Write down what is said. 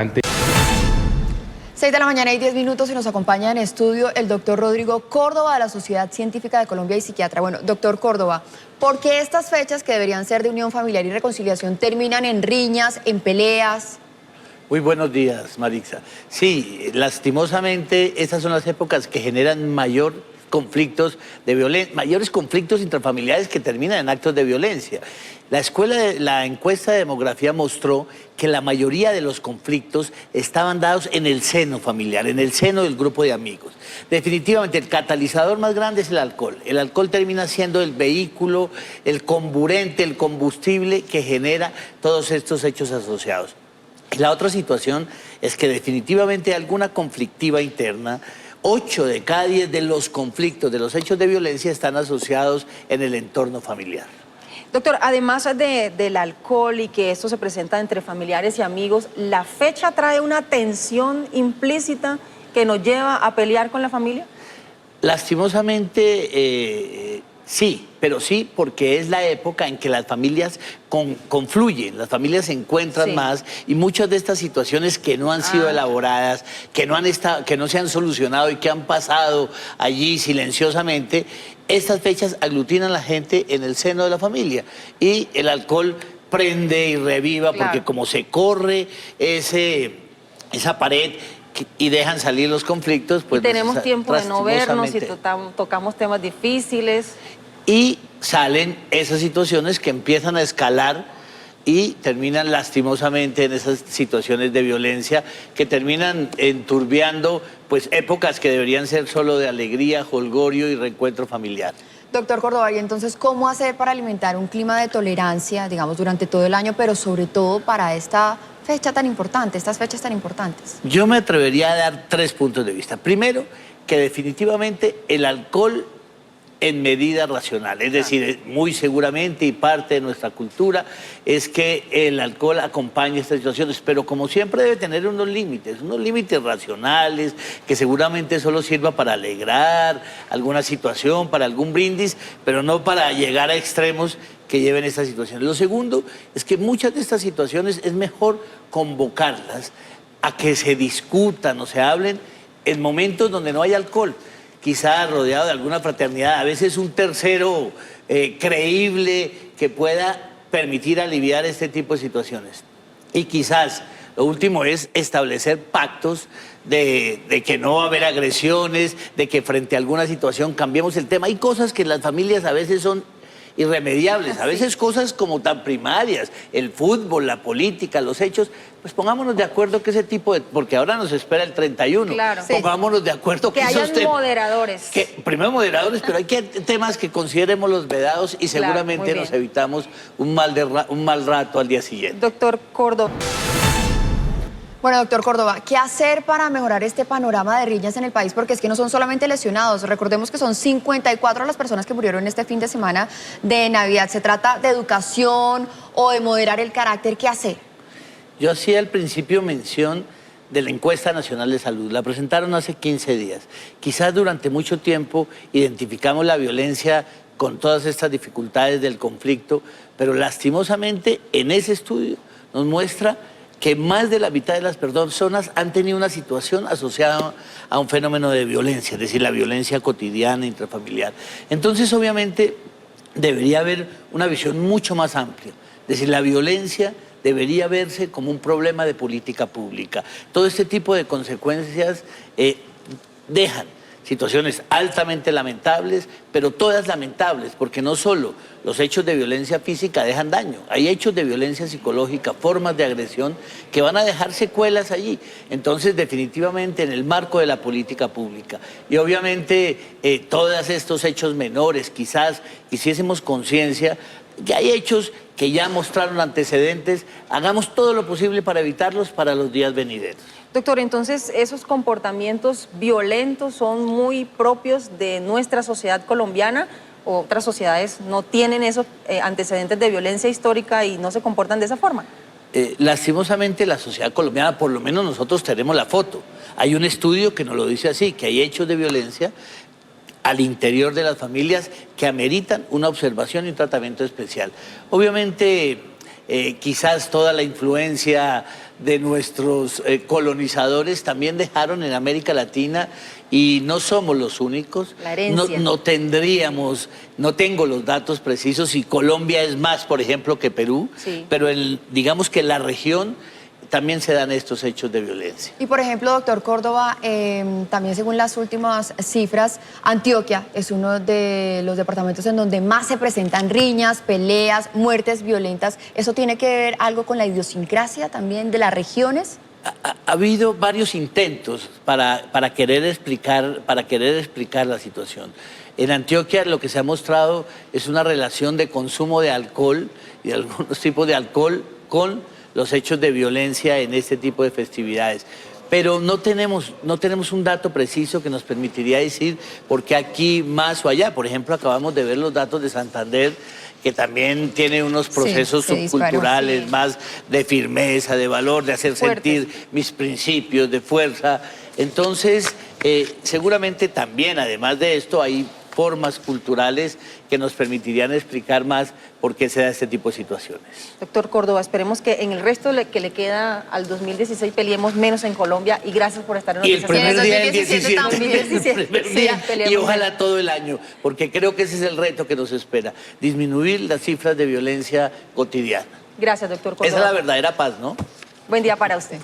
6 de la mañana y 10 minutos y nos acompaña en estudio el doctor Rodrigo Córdoba de la Sociedad Científica de Colombia y psiquiatra. Bueno, doctor Córdoba, ¿por qué estas fechas que deberían ser de unión familiar y reconciliación terminan en riñas, en peleas? Muy buenos días, Marixa. Sí, lastimosamente estas son las épocas que generan mayores conflictos intrafamiliares que terminan en actos de violencia. La encuesta de demografía mostró que la mayoría de los conflictos estaban dados en el seno familiar, en el seno del grupo de amigos. Definitivamente el catalizador más grande es el alcohol. El alcohol termina siendo el vehículo, el comburente, el combustible que genera todos estos hechos asociados. Y la otra situación es que definitivamente hay alguna conflictiva interna. 8 de cada 10 de los conflictos, de los hechos de violencia están asociados en el entorno familiar. Doctor, además del alcohol y que esto se presenta entre familiares y amigos, ¿la fecha trae una tensión implícita que nos lleva a pelear con la familia? Lastimosamente, sí, pero sí porque es la época en que las familias confluyen, las familias se encuentran más y muchas de estas situaciones que no han sido elaboradas, que no se han solucionado y que han pasado allí silenciosamente, estas fechas aglutinan a la gente en el seno de la familia y el alcohol prende y reviva porque como se corre esa pared y dejan salir los conflictos, pues... Y tenemos tiempo de no vernos y tocamos temas difíciles. Y salen esas situaciones que empiezan a escalar y terminan lastimosamente en esas situaciones de violencia que terminan enturbiando pues épocas que deberían ser solo de alegría, jolgorio y reencuentro familiar. Doctor Córdoba, y entonces, ¿cómo hacer para alimentar un clima de tolerancia, digamos, durante todo el año, pero sobre todo para esta fecha tan importante, estas fechas tan importantes? Yo me atrevería a dar 3 puntos de vista. Primero, que definitivamente el alcohol en medida racional, es decir, muy seguramente y parte de nuestra cultura es que el alcohol acompañe estas situaciones, pero como siempre debe tener unos límites racionales, que seguramente solo sirva para alegrar alguna situación, para algún brindis, pero no para llegar a extremos que lleven estas situaciones. Lo segundo es que muchas de estas situaciones es mejor convocarlas a que se discutan o se hablen en momentos donde no hay alcohol, quizá rodeado de alguna fraternidad, a veces un tercero creíble que pueda permitir aliviar este tipo de situaciones. Y quizás lo último es establecer pactos de que no va a haber agresiones, de que frente a alguna situación cambiemos el tema. Hay cosas que en las familias a veces son irremediables, a veces cosas como tan primarias, el fútbol, la política, los hechos, pues pongámonos de acuerdo que ese tipo de... Porque ahora nos espera el 31, pongámonos de acuerdo que hayan moderadores. Primero moderadores, pero hay temas que consideremos los vedados y seguramente nos evitamos un mal rato al día siguiente. Doctor Córdoba. Bueno, doctor Córdoba, ¿qué hacer para mejorar este panorama de riñas en el país? Porque es que no son solamente lesionados, recordemos que son 54 las personas que murieron este fin de semana de Navidad. ¿Se trata de educación o de moderar el carácter? ¿Qué hacer? Yo hacía al principio mención de la encuesta nacional de salud, la presentaron hace 15 días. Quizás durante mucho tiempo identificamos la violencia con todas estas dificultades del conflicto, pero lastimosamente en ese estudio nos muestra que más de la mitad de las personas han tenido una situación asociada a un fenómeno de violencia, es decir, la violencia cotidiana, intrafamiliar. Entonces, obviamente, debería haber una visión mucho más amplia. Es decir, la violencia debería verse como un problema de política pública. Todo este tipo de consecuencias dejan situaciones altamente lamentables, pero todas lamentables, porque no solo los hechos de violencia física dejan daño, hay hechos de violencia psicológica, formas de agresión que van a dejar secuelas allí. Entonces, definitivamente, en el marco de la política pública. Y obviamente, todos estos hechos menores, quizás hiciésemos conciencia que hay hechos que ya mostraron antecedentes, hagamos todo lo posible para evitarlos para los días venideros. Doctor, entonces esos comportamientos violentos son muy propios de nuestra sociedad colombiana, o otras sociedades no tienen esos antecedentes de violencia histórica y no se comportan de esa forma. Lastimosamente la sociedad colombiana, por lo menos nosotros tenemos la foto. Hay un estudio que nos lo dice así, que hay hechos de violencia al interior de las familias que ameritan una observación y un tratamiento especial. Obviamente, quizás toda la influencia de nuestros colonizadores también dejaron en América Latina y no somos los únicos. La herencia. No tengo los datos precisos y Colombia es más, por ejemplo, que Perú, Sí. pero digamos que en la región también se dan estos hechos de violencia. Y por ejemplo, doctor Córdoba, también según las últimas cifras, Antioquia es uno de los departamentos en donde más se presentan riñas, peleas, muertes violentas. ¿Eso tiene que ver algo con la idiosincrasia también de las regiones? Ha habido varios intentos para querer explicar la situación. En Antioquia lo que se ha mostrado es una relación de consumo de alcohol y de algunos tipos de alcohol con los hechos de violencia en este tipo de festividades. Pero no tenemos un dato preciso que nos permitiría decir por qué aquí más o allá. Por ejemplo, acabamos de ver los datos de Santander, que también tiene unos procesos se disparó. subculturales, Sí. más de firmeza, de valor, de hacer Fuertes. sentir mis principios, de fuerza. Entonces, seguramente también, además de esto, hay formas culturales que nos permitirían explicar más por qué se da este tipo de situaciones. Doctor Córdoba, esperemos que en el resto que le queda al 2016 peleemos menos en Colombia y gracias por estar en Y el Noticias primer en día, el 2017 17, también. el primer Sí, día, peleamos y ojalá menos. todo el año, porque creo que ese es el reto que nos espera, disminuir las cifras de violencia cotidiana. Gracias, doctor Córdoba. Esa es la verdadera paz, ¿no? Buen día para usted.